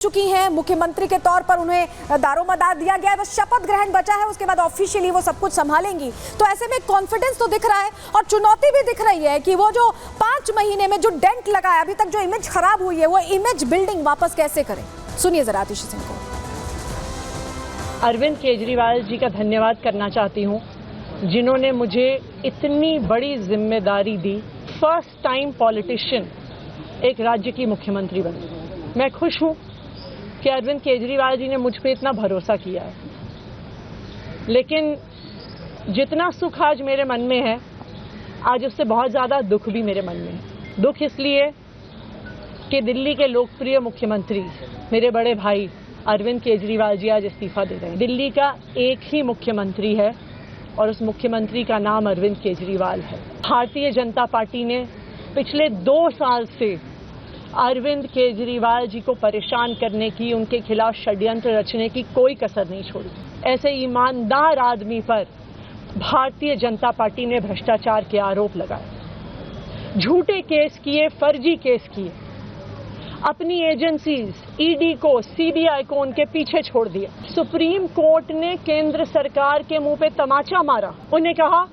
चुकी हैं मुख्यमंत्री के तौर पर, उन्हें दारोमदार दिया गया है, बस शपथ ग्रहण बचा है, उसके बाद ऑफिशियली वो सब कुछ संभालेंगी। तो ऐसे में कॉन्फिडेंस तो दिख रहा है और चुनौती भी दिख रही है कि वो जो 5 महीने में जो डेंट लगा है, अभी तक जो इमेज खराब हुई है, वो इमेज बिल्डिंग वापस कैसे करें। सुनिए जरा आतिशी सिंह को। अरविंद केजरीवाल जी का धन्यवाद करना चाहती हूँ, जिन्होंने मुझे इतनी बड़ी जिम्मेदारी दी। फर्स्ट टाइम पॉलिटिशियन एक राज्य की मुख्यमंत्री बनी। मैं खुश हूँ कि अरविंद केजरीवाल जी ने मुझ पर इतना भरोसा किया है, लेकिन जितना सुख आज मेरे मन में है, आज उससे बहुत ज़्यादा दुख भी मेरे मन में है। दुख इसलिए कि दिल्ली के लोकप्रिय मुख्यमंत्री मेरे बड़े भाई अरविंद केजरीवाल जी आज इस्तीफा दे रहे हैं। दिल्ली का एक ही मुख्यमंत्री है और उस मुख्यमंत्री का नाम अरविंद केजरीवाल है। भारतीय जनता पार्टी ने पिछले 2 साल से अरविंद केजरीवाल जी को परेशान करने की, उनके खिलाफ षड्यंत्र रचने की कोई कसर नहीं छोड़ी। ऐसे ईमानदार आदमी पर भारतीय जनता पार्टी ने भ्रष्टाचार के आरोप लगाए, झूठे केस किए, फर्जी केस किए, अपनी एजेंसीज ईडी को, सीबीआई को उनके पीछे छोड़ दिया। सुप्रीम कोर्ट ने केंद्र सरकार के मुंह पे तमाचा मारा। उन्हें कहा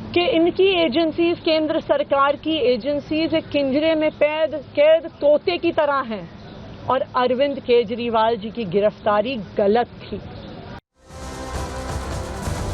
कि इनकी एजेंसीज, केंद्र सरकार की एजेंसीज एक पिंजरे में कैद तोते की तरह हैं और अरविंद केजरीवाल जी की गिरफ्तारी गलत थी।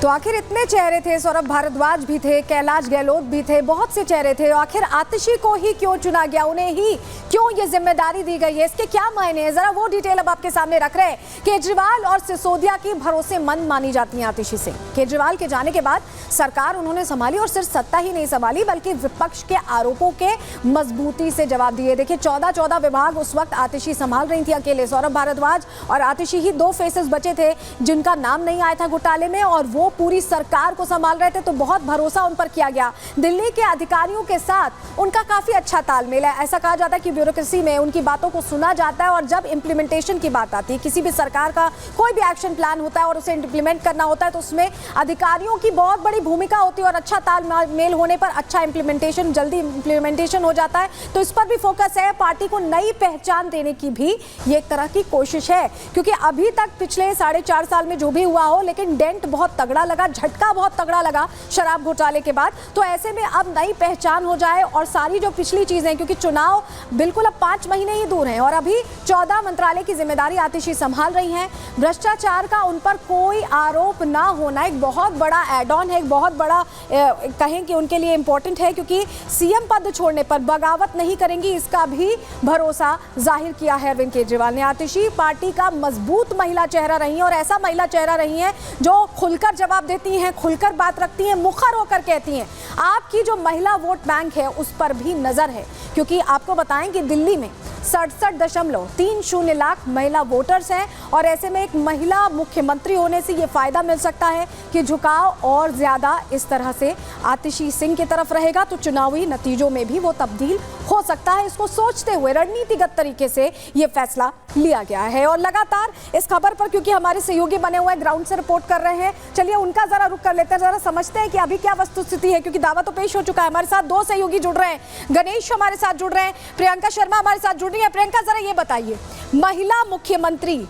तो आखिर इतने चेहरे थे, सौरभ भारद्वाज भी थे, कैलाश गहलोत भी थे, बहुत से चेहरे थे, आखिर आतिशी को ही क्यों चुना गया, उन्हें ही क्यों ये जिम्मेदारी दी गई है, इसके क्या मायने हैं, जरा वो डिटेल अब आपके सामने रख रहे हैं। केजरीवाल और सिसोदिया की भरोसेमंद मानी जाती हैं आतिशी सिंह। केजरीवाल के जाने के बाद सरकार उन्होंने संभाली और सिर्फ सत्ता ही नहीं संभाली, बल्कि विपक्ष के आरोपों के मजबूती से जवाब दिए। देखिए 14 विभाग उस वक्त आतिशी संभाल रही थी अकेले। सौरभ भारद्वाज और आतिशी ही 2 फेसेस बचे थे जिनका नाम नहीं आया था घोटाले में, और वो पूरी सरकार को संभाल रहे थे, तो बहुत भरोसा उन पर किया गया। दिल्ली के अधिकारियों के साथ उनका काफी अच्छा तालमेल है। ऐसा कहा जाता है कि ब्यूरोक्रेसी में उनकी बातों को सुना जाता है और जब इंप्लीमेंटेशन की बात आती है, किसी भी सरकार का कोई भी एक्शन प्लान होता है और उसे इंप्लीमेंट करना होता है, तो उसमें अधिकारियों की बहुत बड़ी भूमिका होती है और अच्छा तालमेल होने पर अच्छा इंप्लीमेंटेशन, जल्दी इंप्लीमेंटेशन हो जाता है। तो इस पर भी फोकस है। पार्टी को नई पहचान देने की भी ये एक तरह की कोशिश है, क्योंकि अभी तक पिछले 4.5 साल में जो भी हुआ हो, लेकिन डेंट बहुत तगड़ा लगा, झटका बहुत तगड़ा लगा शराब घोटाले के बाद। तो ऐसे में अब नई पहचान हो जाए और सारी जो पिछली चीजें, क्योंकि चुनाव बिल्कुल अब 5 महीने ही दूर हैं और अभी 14 मंत्रालय की जिम्मेदारी आतिशी संभाल रही हैं। भ्रष्टाचार का उन पर कोई आरोप ना होना एक बहुत बड़ा एड ऑन है, एक बहुत बड़ा कहें कि उनके लिए इंपॉर्टेंट है, क्योंकि सीएम पद छोड़ने पर बगावत नहीं करेंगी, इसका भी भरोसा जाहिर किया है अरविंद केजरीवाल ने। आतिशी पार्टी का मजबूत महिला चेहरा रही है और ऐसा महिला चेहरा रही है जो खुलकर जवाब देती हैं, खुलकर बात रखती हैं, मुखर होकर कहती हैं। आपकी जो महिला वोट बैंक है उस पर भी नजर है, क्योंकि आपको बताएं कि दिल्ली में 67.30 लाख महिला वोटर्स हैं और ऐसे में एक महिला मुख्यमंत्री होने से ये फायदा मिल सकता है कि झुकाव और ज्यादा इस तरह से आतिशी सिंह की तरफ रहेगा, तो चुनावी नतीजों में भी वो तब्दील हो सकता है। इसको सोचते हुए रणनीतिगत तरीके से ये फैसला लिया गया है। और लगातार इस खबर पर, क्योंकि हमारे सहयोगी बने हुए ग्राउंड से रिपोर्ट कर रहे हैं, चलिए उनका जरा रुख कर लेते हैं, जरा समझते हैं कि अभी क्या वस्तुस्थिति है, क्योंकि दावा तो पेश हो चुका है। हमारे साथ 2 सहयोगी जुड़ रहे हैं, गणेश हमारे साथ जुड़ रहे हैं, प्रियंका शर्मा हमारे साथ जुड़ रही है। प्रियंका, जरा ये बताइए, महिला मुख्यमंत्री,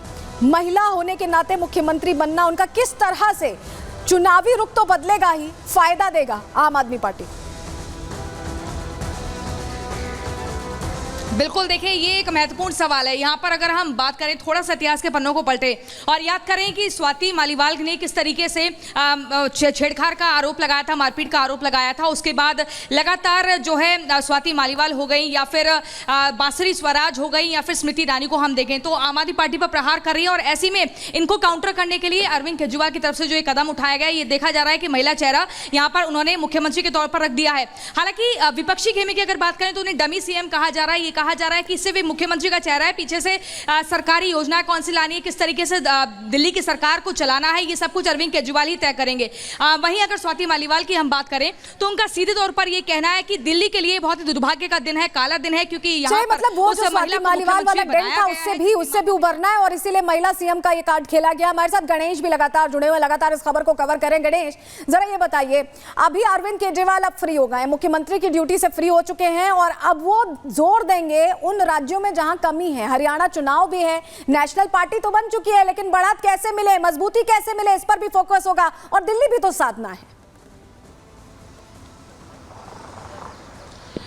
महिला होने के नाते मुख्यमंत्री बनना उनका किस तरह से चुनावी रुख तो बदलेगा ही, फायदा देगा आम आदमी पार्टी? बिल्कुल, देखिए ये एक महत्वपूर्ण सवाल है। यहाँ पर अगर हम बात करें, थोड़ा सा इतिहास के पन्नों को पलटे और याद करें कि स्वाति मालीवाल ने किस तरीके से छेड़छाड़ का आरोप लगाया था, मारपीट का आरोप लगाया था। उसके बाद लगातार जो है स्वाति मालीवाल हो गई या फिर बांसुरी स्वराज हो गई या फिर स्मृति ईरानी को हम देखें तो आम आदमी पार्टी पर प्रहार कर रही है। और ऐसी में इनको काउंटर करने के लिए अरविंद केजरीवाल की तरफ से जो ये कदम उठाया गया, ये देखा जा रहा है कि महिला चेहरा यहाँ पर उन्होंने मुख्यमंत्री के तौर पर रख दिया है। हालांकि विपक्षी खेमे की अगर बात करें तो उन्हें डमी सीएम कहा जा रहा है। ये कहा जा रहा है कि इससे भी मुख्यमंत्री का चेहरा है, पीछे से सरकारी योजनाएं कौन सी लानी है, किस तरीके से दिल्ली की सरकार को चलाना है, ये सब कुछ अरविंद केजरीवाल ही तय करेंगे। वहीं अगर स्वाति मालीवाल की हम बात करें तो उनका सीधे तौर पर यह कहना है कि दिल्ली के लिए बहुत ही दुर्भाग्य का दिन है, काला दिन है, क्योंकि यहाँ पर मतलब वो जो स्वाति मालीवाल वाला डेंट था उससे भी उबरना है और इसीलिए महिला सीएम का ये कार्ड खेला गया। हमारे साथ गणेश भी लगातार जुड़े हुए, लगातार इस खबर को कवर करें। गणेश, जरा ये बताइए, अभी अरविंद केजरीवाल अब फ्री हो गए, मुख्यमंत्री की ड्यूटी से फ्री हो चुके हैं और अब वो जोर देंगे करेंगे उन राज्यों में जहां कमी है। हरियाणा चुनाव भी है, नेशनल पार्टी तो बन चुकी है, लेकिन बढ़त कैसे मिले, मजबूती कैसे मिले, इस पर भी फोकस होगा। और दिल्ली भी तो साधना है।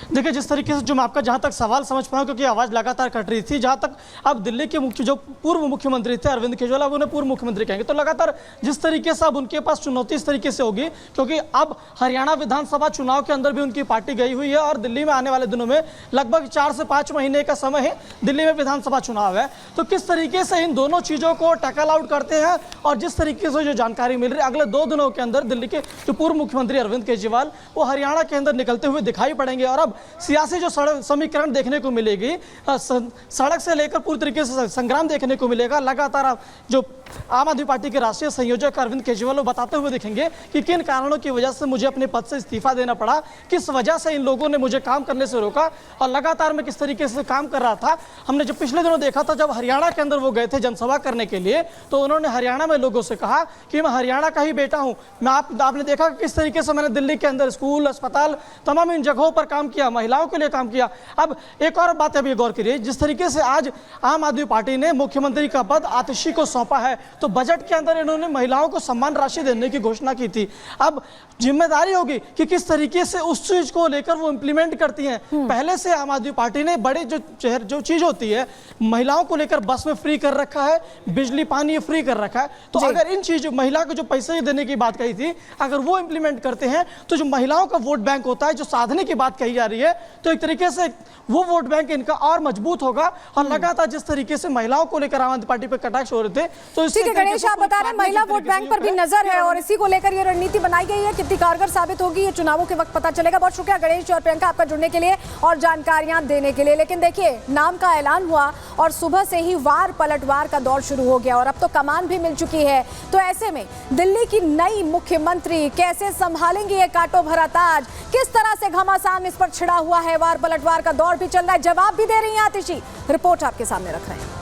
देखिए, जिस तरीके से जो मैं आपका जहां तक सवाल समझ पाऊँ, क्योंकि आवाज़ लगातार कट रही थी, जहां तक अब दिल्ली के जो पूर्व मुख्यमंत्री थे अरविंद केजरीवाल, अब उन्हें पूर्व मुख्यमंत्री कहेंगे, तो लगातार जिस तरीके से अब उनके पास चुनौती इस तरीके से होगी, क्योंकि अब हरियाणा विधानसभा चुनाव के अंदर भी उनकी पार्टी गई हुई है और दिल्ली में आने वाले दिनों में लगभग 4 से 5 महीने का समय है, दिल्ली में विधानसभा चुनाव है। तो किस तरीके से इन दोनों चीज़ों को टैकल आउट करते हैं, और जिस तरीके से जो जानकारी मिल रही है, अगले 2 दिनों के अंदर दिल्ली के जो पूर्व मुख्यमंत्री अरविंद केजरीवाल वो हरियाणा के अंदर निकलते हुए दिखाई पड़ेंगे। और अब सियासी जो समीकरण देखने को मिलेगी, सड़क से लेकर पूरी तरीके से संग्राम देखने को मिलेगा। लगातार जो आम आदमी पार्टी के राष्ट्रीय संयोजक अरविंद केजरीवाल बताते हुए दिखेंगे कि किन कारणों की वजह से मुझे अपने पद से इस्तीफा देना पड़ा, किस वजह से इन लोगों ने मुझे काम करने से रोका, और लगातार मैं किस तरीके से काम कर रहा था। हमने जब पिछले दिनों देखा था, जब हरियाणा के अंदर वो गए थे जनसभा करने के लिए, तो उन्होंने हरियाणा में लोगों से कहा कि मैं हरियाणा का ही बेटा हूँ। आपने देखा किस तरीके से मैंने दिल्ली के अंदर स्कूल, अस्पताल, तमाम इन जगहों पर काम किया, महिलाओं के लिए काम किया। अब एक और बात अभी गौर करिए, जिस तरीके से आज आम आदमी पार्टी ने मुख्यमंत्री का पद आतिशी को सौंपा है, तो बजट के अंदर इन्होंने महिलाओं को सम्मान राशि देने की घोषणा की थी। अब जिम्मेदारी होगी कि किस तरीके से उस चीज को लेकर वो इंप्लीमेंट करती हैं। पहले से आम आदमी पार्टी ने बड़ी जो चीज होती है, महिलाओं को लेकर बस में फ्री कर रखा है, बिजली पानी फ्री कर रखा है। तो अगर इन चीज महिला को जो पैसे देने की बात कही थी, अगर वो इंप्लीमेंट करते हैं, तो जो महिलाओं का वोट बैंक होता है, जो साधने की बात कही जा रही है, तो एक तरीके से वो वोट बैंक इनका और मजबूत होगा। और लगातार जिस तरीके से महिलाओं को लेकर आम आदमी पार्टी पर कटाक्ष हो रहे थे, तो इससे गणेश आप बता रहे हैं महिला वोट बैंक पर भी नजर है, और इसी को लेकर ये रणनीति बनाई गई है। कितनी कारगर साबित होगी ये चुनावों के वक्त पता चलेगा। बहुत शुक्रिया गणेश और प्रियंका आपका जुड़ने के लिए और जानकारियां देने के लिए। लेकिन देखिए, नाम का ऐलान हुआ और सुबह से ही वार पलटवार का दौर शुरू हो गया, और अब तो कमान भी मिल चुकी है। तो ऐसे में दिल्ली की नई मुख्यमंत्री कैसे संभालेंगी ये कांटों भरा ताज, किस तरह से घमासान इस पर छिड़ा हुआ है, वार पलटवार का दौर भी चल रहा है, जवाब भी दे रही है आतिशी। रिपोर्ट आपके सामने रख रहे हैं।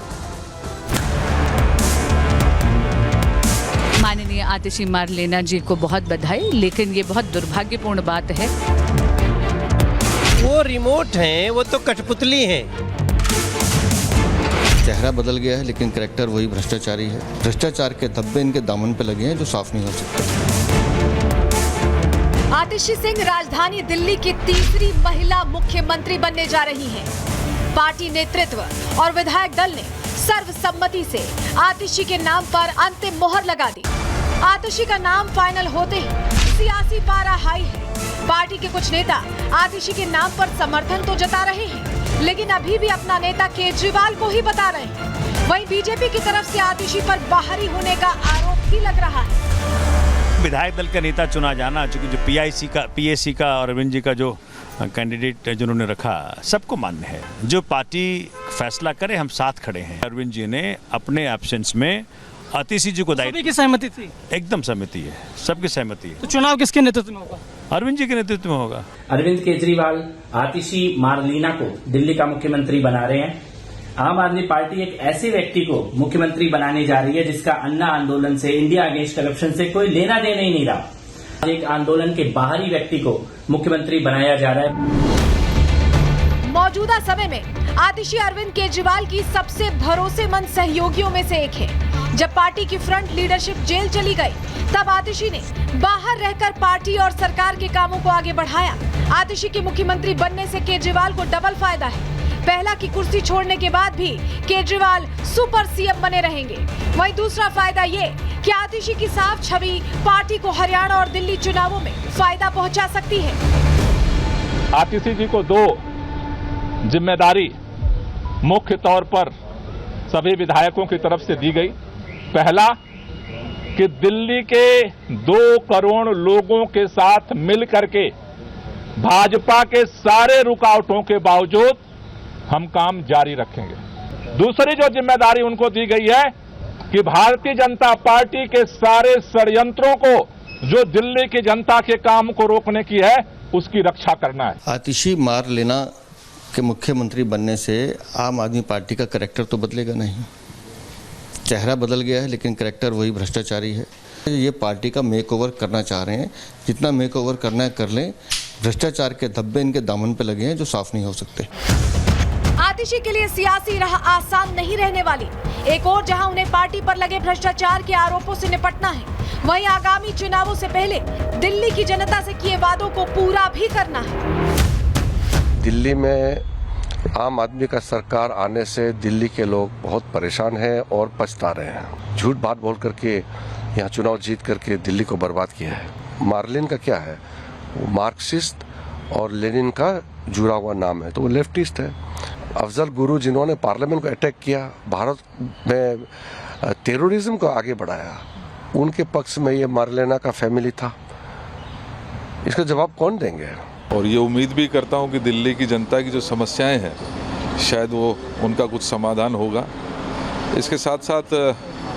माननीय आतिशी मारलेना जी को बहुत बधाई, लेकिन ये बहुत दुर्भाग्यपूर्ण बात है। वो रिमोट हैं, वो तो कठपुतली हैं। चेहरा बदल गया है, लेकिन कैरेक्टर वही भ्रष्टाचारी है। भ्रष्टाचार के धब्बे इनके दामन पे लगे हैं जो साफ नहीं हो सकते। आतिशी सिंह राजधानी दिल्ली की तीसरी महिला मुख्यमंत्री बनने जा रही हैं। पार्टी नेतृत्व और विधायक दल ने सर्वसम्मति से आतिशी के नाम पर अंतिम मोहर लगा दी। आतिशी का नाम फाइनल होते ही सियासी पारा हाई है। पार्टी के कुछ नेता आतिशी के नाम पर समर्थन तो जता रहे हैं, लेकिन अभी भी अपना नेता केजरीवाल को ही बता रहे हैं। वहीं बीजेपी की तरफ से आतिशी पर बाहरी होने का आरोप भी लग रहा है। विधायक दल का नेता चुना जाना, चूंकि जो पीएसी का और अरविंद जी का जो कैंडिडेट जिन्होंने रखा, सबको मान्य है। जो पार्टी फैसला करे, हम साथ खड़े हैं। अरविंद जी ने अपने एब्सेंस में आतिशी जी को दायित्व की सहमति थी, एकदम सहमति है, सबकी सहमति है। तो चुनाव किसके नेतृत्व में होगा? अरविंद जी के नेतृत्व में होगा। अरविंद केजरीवाल आतिशी मारलीना को दिल्ली का मुख्यमंत्री बना रहे हैं। आम आदमी पार्टी एक ऐसे व्यक्ति को मुख्यमंत्री बनाने जा रही है जिसका अन्ना आंदोलन से, इंडिया अगेंस्ट करप्शन से कोई लेना देना ही नहीं रहा। एक आंदोलन के बाहरी व्यक्ति को मुख्यमंत्री बनाया जा रहा है। मौजूदा समय में आतिशी अरविंद केजरीवाल की सबसे भरोसेमंद सहयोगियों में से एक है। जब पार्टी की फ्रंट लीडरशिप जेल चली गई, तब आतिशी ने बाहर रहकर पार्टी और सरकार के कामों को आगे बढ़ाया। आतिशी के मुख्यमंत्री बनने से केजरीवाल को डबल फायदा है। पहला की कुर्सी छोड़ने के बाद भी केजरीवाल सुपर सीएम बने रहेंगे। वहीं दूसरा फायदा ये कि आतिशी की साफ छवि पार्टी को हरियाणा और दिल्ली चुनावों में फायदा पहुंचा सकती है। आतिशी जी को 2 जिम्मेदारी मुख्य तौर पर सभी विधायकों की तरफ से दी गई। पहला कि दिल्ली के 2 करोड़ लोगों के साथ मिल करके भाजपा के सारे रुकावटों के बावजूद हम काम जारी रखेंगे। दूसरी जो जिम्मेदारी उनको दी गई है कि भारतीय जनता पार्टी के सारे षड्यंत्रों को, जो दिल्ली की जनता के काम को रोकने की है, उसकी रक्षा करना है। आतिशी मारलेना के मुख्यमंत्री बनने से आम आदमी पार्टी का कैरेक्टर तो बदलेगा नहीं। चेहरा बदल गया है, लेकिन कैरेक्टर वही भ्रष्टाचारी है। ये पार्टी का मेकओवर करना चाह रहे हैं, जितना मेकओवर करना है कर लें। भ्रष्टाचार के धब्बे इनके दामन पे लगे हैं जो साफ नहीं हो सकते। आतिशी के लिए सियासी राह आसान नहीं रहने वाली। एक और जहां उन्हें पार्टी पर लगे भ्रष्टाचार के आरोपों से निपटना है, वहीं आगामी चुनावों से पहले दिल्ली की जनता से किए वादों को पूरा भी करना है। दिल्ली में आम आदमी का सरकार आने से दिल्ली के लोग बहुत परेशान हैं और पछता रहे हैं। झूठ बात बोल करके यहाँ चुनाव जीत करके दिल्ली को बर्बाद किया है। मार्लिन का क्या है, वो मार्क्सिस्ट और लेनिन का जुड़ा हुआ नाम है, तो वो लेफ्टिस्ट है। अफजल गुरु जिन्होंने पार्लियामेंट को अटैक किया, भारत में टेररिज्म को आगे बढ़ाया, उनके पक्ष में ये मार्लेना का फैमिली था। इसका जवाब कौन देंगे? और ये उम्मीद भी करता हूँ कि दिल्ली की जनता की जो समस्याएं हैं शायद वो उनका कुछ समाधान होगा। इसके साथ साथ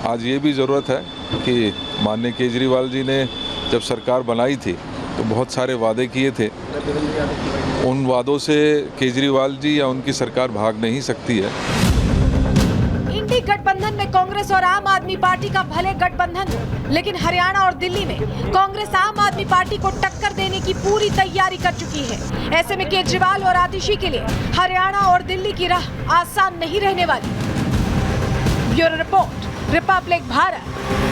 आज ये भी ज़रूरत है कि माननीय केजरीवाल जी ने जब सरकार बनाई थी तो बहुत सारे वादे किए थे। उन वादों से केजरीवाल जी या उनकी सरकार भाग नहीं सकती है। इंडी गठबंधन में कांग्रेस और आम आदमी पार्टी का भले गठबंधन हो, लेकिन हरियाणा और दिल्ली में कांग्रेस आम आदमी पार्टी को टक्कर देने की पूरी तैयारी कर चुकी है। ऐसे में केजरीवाल और आतिशी के लिए हरियाणा और दिल्ली की राह आसान नहीं रहने वाली। Bureau report, Republic Bharat.